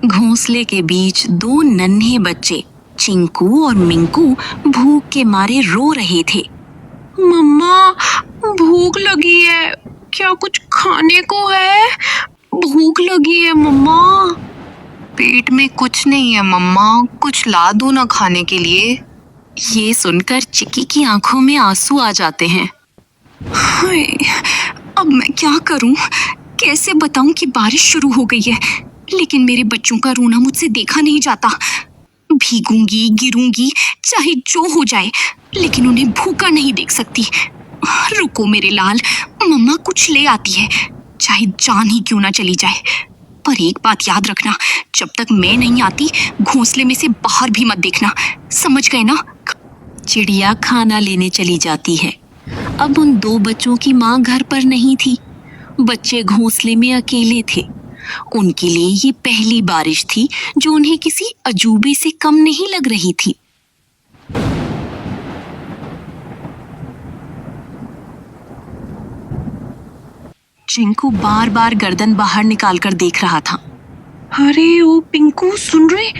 घोंसले के बीच दो नन्हे बच्चे चिंकू और मिंकू भूख के मारे रो रहे थे। मम्मा, भूख लगी है, क्या कुछ खाने को है? भूख लगी है मम्मा। पेट में कुछ नहीं है मम्मा, कुछ ला दो ना खाने के लिए। ये सुनकर चिक्की की आंखों में आंसू आ जाते हैं। हाय, अब मैं क्या करूं? कैसे बताऊं कि बारिश शुरू हो गई है, लेकिन मेरे बच्चों का रोना मुझसे देखा नहीं जाता। भीगूंगी, गिरूंगी, चाहे जो हो जाए, लेकिन उन्हें भूखा नहीं देख सकती। रुको मेरे लाल, मम्मा कुछ ले आती है, चाहे जान ही क्यों ना चली जाए। पर एक बात याद रखना, जब तक मैं नहीं आती घोंसले में से बाहर भी मत देखना, समझ गए ना? चिड़िया खाना लेने चली जाती है। अब उन दो बच्चों की माँ घर पर नहीं थी। बच्चे घोंसले में अकेले थे। उनके लिए ये पहली बारिश थी जो उन्हें किसी अजूबे से कम नहीं लग रही थी। चिंकू बार बार गर्दन बाहर निकालकर देख रहा था। अरे ओ पिंकू, सुन रहे?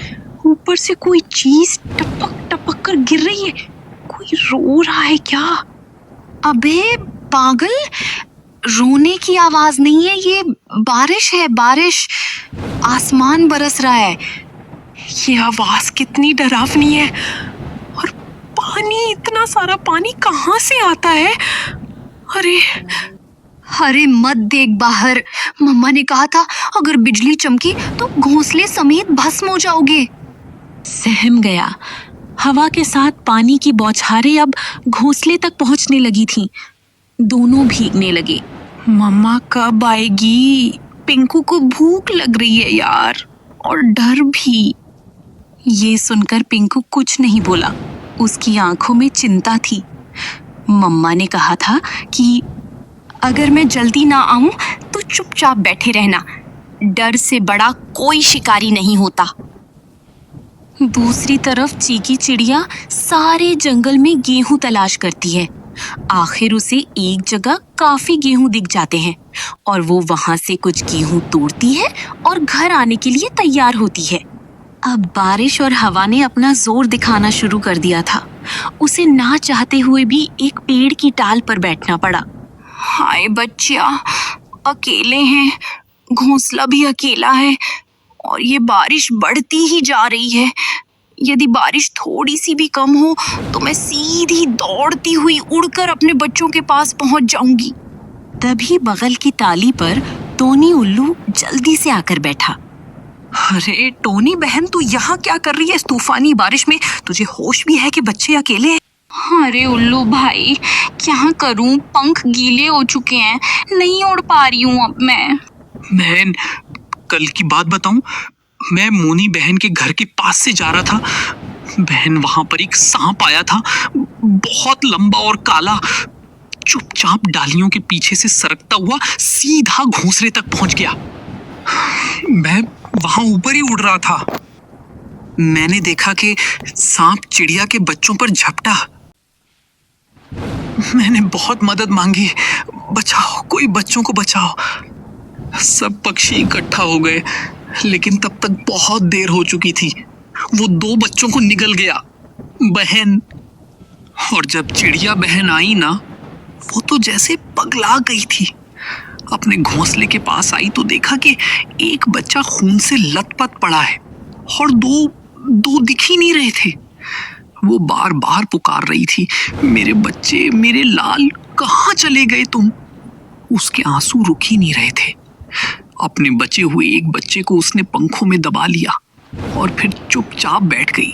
ऊपर से कोई चीज टपक टपक कर गिर रही है। कोई रो रहा है क्या? अबे पागल, रोने की आवाज नहीं है, ये बारिश है, बारिश। आसमान बरस रहा है। ये आवाज कितनी डरावनी है। और पानी, इतना सारा पानी कहाँ से आता है? अरे मत देख बाहर, मम्मा ने कहा था अगर बिजली चमकी तो घोंसले समेत भस्म हो जाओगे। सहम गया। हवा के साथ पानी की बौछारें अब घोंसले तक पहुंचने लगी थीं। दोनों भीगने लगे। मम्मा कब आएगी? पिंकू को भूख लग रही है यार, और डर भी। ये सुनकर पिंकू कुछ नहीं बोला। उसकी आंखों में चिंता थी। मम्मा ने कहा था कि अगर मैं जल्दी ना आऊं तो चुपचाप बैठे रहना, डर से बड़ा कोई शिकारी नहीं होता। दूसरी तरफ चीकी चिड़िया सारे जंगल में गेहूं तलाश करती है। आखिर उसे एक जगह काफी गेहूं दिख जाते हैं और वो वहां से कुछ गेहूं तोड़ती है और घर आने के लिए तैयार होती है। अब बारिश और हवा ने अपना जोर दिखाना शुरू कर दिया था। उसे ना चाहते हुए भी एक पेड़ की टाल पर बैठना पड़ा। हाय बच्चिया, अकेले हैं, घोंसला भी अकेला है और ये बारिश बढ़ती ही जा रही है। यदि बारिश थोड़ी सी भी कम हो तो मैं सीधी दौड़ती हुई उड़कर अपने बच्चों के पास पहुंच जाऊंगी। तभी बगल की टाली पर टोनी उल्लू जल्दी से आकर बैठा। अरे टोनी बहन, तू यहाँ क्या कर रही है इस तूफानी बारिश में? तुझे होश भी है कि बच्चे अकेले हैं? अरे उल्लू भाई, क्या करूं, पंख गीले हो चुके हैं, नहीं उड़ पा रही हूँ अब मैं। बहन, कल की बात बताऊं, मैं मोनी बहन के घर के पास से जा रहा था। बहन, वहां पर एक सांप आया था, बहुत लंबा और काला। चुपचाप डालियों के पीछे से सरकता हुआ सीधा घोंसले तक पहुंच गया। मैं वहां ऊपर ही उड़ रहा था। मैंने देखा कि सांप चिड़िया के बच्चों पर झपटा। मैंने बहुत मदद मांगी, बचाओ, कोई बच्चों को बचाओ। सब पक्षी इकट्ठा हो गए, लेकिन तब तक बहुत देर हो चुकी थी। वो दो बच्चों को निगल गया, बहन। और जब चिड़िया बहन आई ना, वो तो जैसे पगला गई थी। अपने घोंसले के पास आई तो देखा कि एक बच्चा खून से लथपथ पड़ा है और दो दिख ही नहीं रहे थे। वो बार बार पुकार रही थी, मेरे बच्चे, मेरे लाल, कहाँ चले गए तुम? उसके आंसू रुक ही नहीं रहे थे। अपने बचे हुए एक बच्चे को उसने पंखों में दबा लिया और फिर चुपचाप बैठ गई,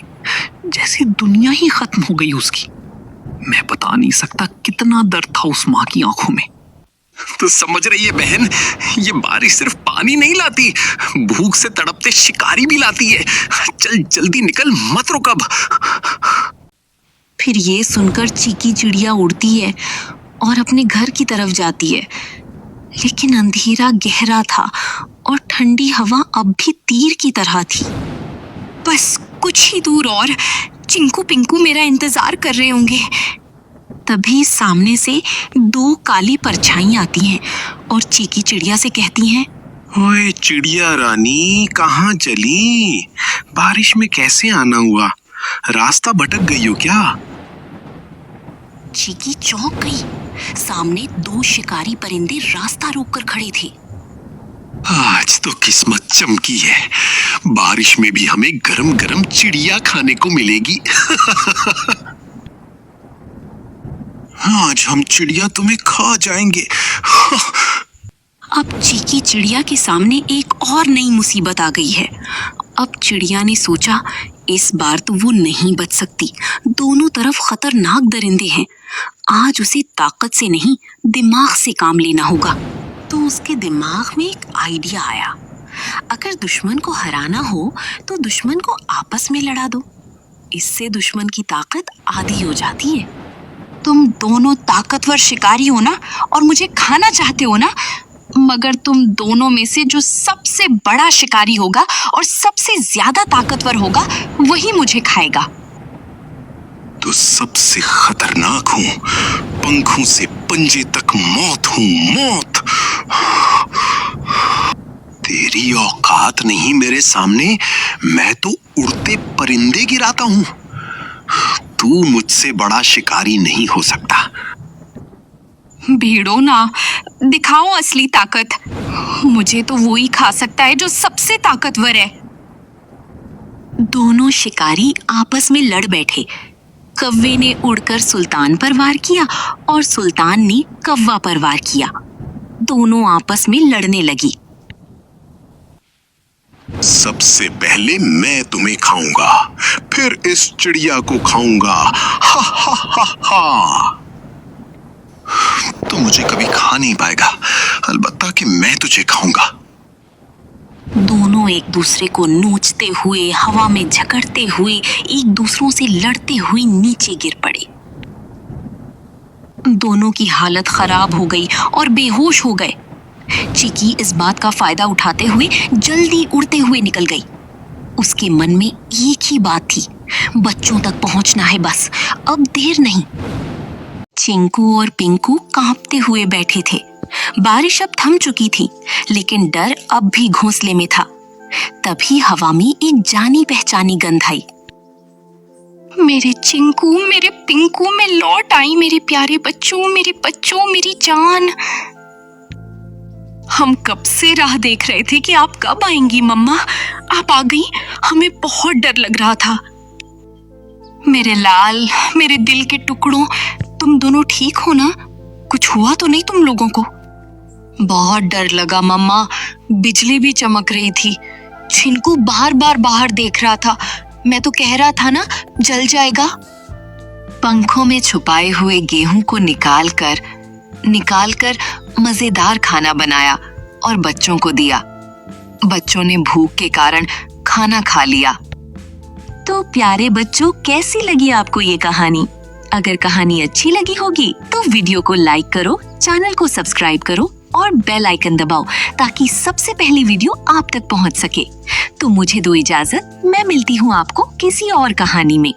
जैसे दुनिया ही खत्म हो गई उसकी। मैं बता नहीं सकता कितना दर्द था उस माँ की आंखों में। तो समझ रही है बहन, ये बारिश सिर्फ पानी नहीं लाती, भूख से तड़पते शिकारी भी लाती है। चल जल्दी निकल, मत रुक अब। फिर ये सुनकर चीकी चिड़िया उड़ती है और अपने घर की तरफ जाती है। लेकिन अंधेरा गहरा था और ठंडी हवा अब भी तीर की तरह थी। बस कुछ ही दूर और चिंकू पिंकू मेरा इंतजार कर रहे होंगे। तभी सामने से दो काली परछाई आती हैं और चीकी चिड़िया से कहती हैं, ओए चिड़िया रानी, कहाँ चली? बारिश में कैसे आना हुआ? रास्ता भटक गई हो क्या? चिकी चौंक गई। सामने दो शिकारी परिंदे रास्ता रोककर खड़े थे। आज तो किस्मत चमकी है, बारिश में भी हमें गरम गरम चिड़िया खाने को मिलेगी। आज हम चिड़िया तुम्हें खा जाएंगे। अब चीकी चिड़िया के सामने एक और नई मुसीबत आ गई है। अब चिड़िया ने सोचा, इस बार तो वो नहीं बच सकती। दोनों तरफ खतरनाक दरिंदे हैं। आज उसे ताकत से नहीं, दिमाग से काम लेना होगा। तो उसके दिमाग में एक आइडिया आया। अगर दुश्मन को हराना हो तो दुश्मन को आपस में लड़ा दो। इससे दुश्मन की ताकत आधी हो जाती है। तुम दोनों ताकतवर शिकारी हो ना, और मुझे खाना चाहते हो ना, मगर तुम दोनों में से जो सबसे बड़ा शिकारी होगा और सबसे ज्यादा ताकतवर होगा, वही मुझे खाएगा। तो सबसे खतरनाक हूँ, पंखों से पंजे तक मौत हूँ, मौत। तेरी औकात नहीं मेरे सामने, मैं तो उड़ते परिंदे गिराता हूँ। तू मुझसे बड़ा शिकारी नहीं हो सकता। भिड़ो ना, दिखाओ असली ताकत। मुझे तो वो ही खा सकता है जो सबसे ताकतवर है। दोनों शिकारी आपस में लड़ बैठे। कव्वे ने उड़कर सुल्तान पर वार किया और सुल्तान ने कव्वा पर वार किया। दोनों आपस में लड़ने लगी। सबसे पहले मैं तुम्हें खाऊंगा, फिर इस चिड़िया को खाऊंगा। हा हा हा हा। तो मुझे कभी खा नहीं पाएगा, अलबत्ता कि मैं तुझे खाऊंगा। दोनों एक दूसरे को नोचते हुए, हवा में झकड़ते हुए, एक दूसरों से लड़ते हुए नीचे गिर पड़े। दोनों की हालत खराब हो गई और बेहोश हो गए। चिकी इस बात का फायदा उठाते हुए जल्दी उड़ते हुए निकल गई। उसके मन में एक ही बात थी, बच्चों तक पहुंचना है बस, अब देर नहीं। चिंकू और पिंकू कांपते हुए बैठे थे। बारिश अब थम चुकी थी, लेकिन डर अब भी घोंसले में था। तभी हवा में एक जानी पहचानी गंध आई। मेरे चिंकू, मेरे पिंकू, मैं लौट आई। मेरे प्यारे बच्चों, मेरे बच्चों, मेरी जान। हम कब से राह देख रहे थे कि आप कब आएंगी मम्मा। आप आ गई, हमें बहुत डर लग रहा था। मेरे लाल, मेरे दिल के टुकड़ों, तुम दोनों ठीक हो ना? कुछ हुआ तो नहीं तुम लोगों को? बहुत डर लगा मम्मा, बिजली भी चमक रही थी। चिंकू बार बार बाहर देख रहा था। मैं तो कह रहा था ना, जल जाएगा। पंखों में छुपाए हुए गेहूं को निकालकर मजेदार खाना बनाया और बच्चों को दिया। बच्चों ने भूख के कारण खाना खा लिया। तो प्यारे बच्चों, कैसी लगी आपको ये कहानी? अगर कहानी अच्छी लगी होगी तो वीडियो को लाइक करो, चैनल को सब्सक्राइब करो और बेल आइकन दबाओ ताकि सबसे पहली वीडियो आप तक पहुंच सके। तो मुझे दो इजाजत, मैं मिलती हूँ आपको किसी और कहानी में।